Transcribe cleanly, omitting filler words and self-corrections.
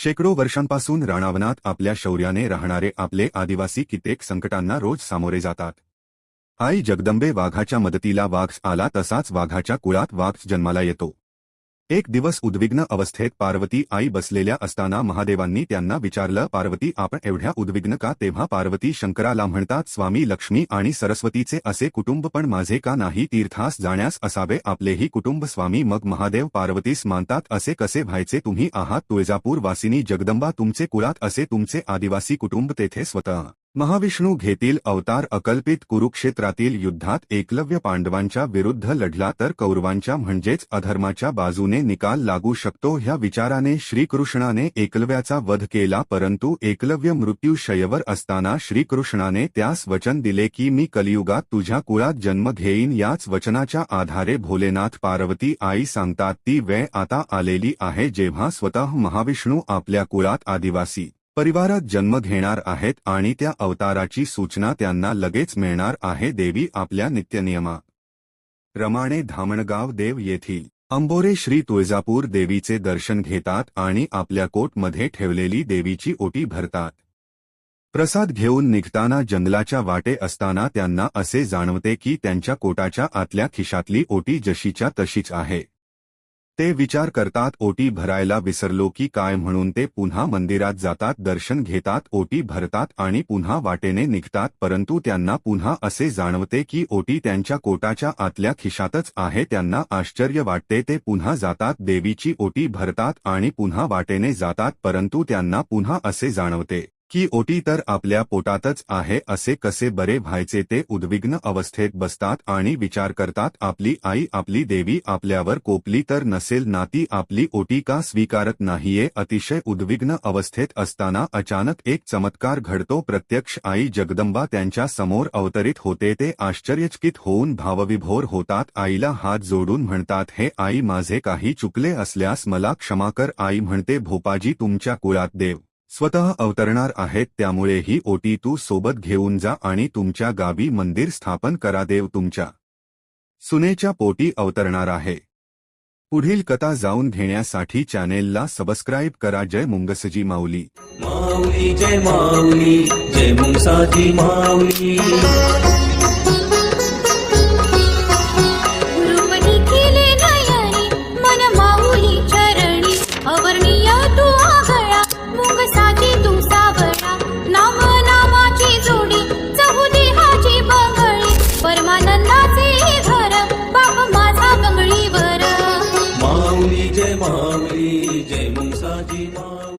शेकडो वर्षांपासून राणावनात आपल्या शौर्याने राहणारे आपले आदिवासी कित्येक संकटांना रोज सामोरे जातात। आई जगदंबे वाघाच्या मदतीला वाघ आला तसाच वाघाच्या कुळात वाघ जन्माला येतो। एक दिवस उद्विग्न अवस्थेत पार्वती आई बसलेल्या असताना महादेवांनी त्यांना विचारलं, पार्वती आपण एवढ्या उद्विग्न का? तेव्हा पार्वती शंकराला म्हणतात, स्वामी लक्ष्मी आणि सरस्वतीचे असे कुटुंब पण माझे का नाही? तीर्थास जाण्यास असावे आपलेही कुटुंब स्वामी। मग महादेव पार्वतीस मानतात, असे कसे व्हायचे? तुम्ही आहात तुळजापूर वासिनी जगदंबा, तुमचे कुळात असे तुमचे आदिवासी कुटुंब, तेथे स्वतः महाविष्णू घेतील अवतार। अकल्पित कुरुक्षेत्रातील युद्धात एकलव्य पांडवांच्या विरुद्ध लढला तर कौरवांच्या म्हणजेच अधर्माच्या बाजूने निकाल लागू शकतो, ह्या विचाराने श्रीकृष्णाने एकलव्याचा वध केला। परंतु एकलव्य मृत्यूशय्येवर असताना श्रीकृष्णाने त्यास वचन दिले की मी कलियुगात तुझ्या कुळात जन्म घेईन। याच वचनाच्या आधारे भोलेनाथ पार्वती आई सांगतात, ती वेळ आता आलेली आहे जेव्हा स्वतः महाविष्णू आपल्या कुळात आदिवासी परिवारात जन्म घेणार आहेत आणि त्या अवताराची सूचना त्यांना लगेच मिळणार आहे। देवी आपल्या नित्यनियमा रमाणे धामणगाव देव येथील अंबोरे श्री तुळजापूर देवीचे दर्शन घेतात आणि आपल्या कोटमध्ये ठेवलेली देवीची ओटी भरतात। प्रसाद घेऊन निघताना जंगलाच्या वाटे असताना त्यांना असे जाणवते की त्यांच्या कोटाच्या आतल्या खिशातली ओटी जशीच्या तशीच आहे। ते विचार करतात, ओटी भरायला विसरलो की काय, म्हणून ते पुन्हा मंदिरात जातात, दर्शन घेतात, ओटी भरतात आणि पुन्हा वाटेने निघतात। परंतु त्यांना पुन्हा असे जाणवते की ओटी त्यांच्या कोटाच्या आतल्या खिशातच आहे। त्यांना आश्चर्य वाटते, ते पुन्हा जातात, देवीची ओटी भरतात आणि पुन्हा वाटेने जातात, परंतु त्यांना पुन्हा असे जाणवते की ओटी तर आपल्या पोटातच आहे, असे कसे बरे व्हायचे? ते उद्विग्न अवस्थेत बसतात आणि विचार करतात, आपली आई आपली देवी आपल्यावर कोपली तर नसेल ना? ती आपली ओटी का स्वीकारत नाहीये? अतिशय उद्विग्न अवस्थेत असताना अचानक एक चमत्कार घडतो। प्रत्यक्ष आई जगदंबा त्यांच्या समोर अवतरित होते। ते आश्चर्यचकित होऊन भावविभोर होतात, आईला हात जोडून म्हणतात, हे आई माझे काही चुकले असल्यास मला क्षमा कर। आई म्हणते, भोपाजी तुमच्या कुळात देव स्वतः अवतरणार आहेत, त्यामुळे ही ओटी तू सोबत घेऊन जा आणि तुमच्या गावी मंदिर स्थापन करा, देव तुमच्या सुनेच्या पोटी अवतरणार आहे। पुढील कथा जाऊन घेण्यासाठी चॅनेलला सबस्क्राईब करा। जय मुंगसजी माऊली। माऊली जय माऊली, जय मुंगसाजी माऊली।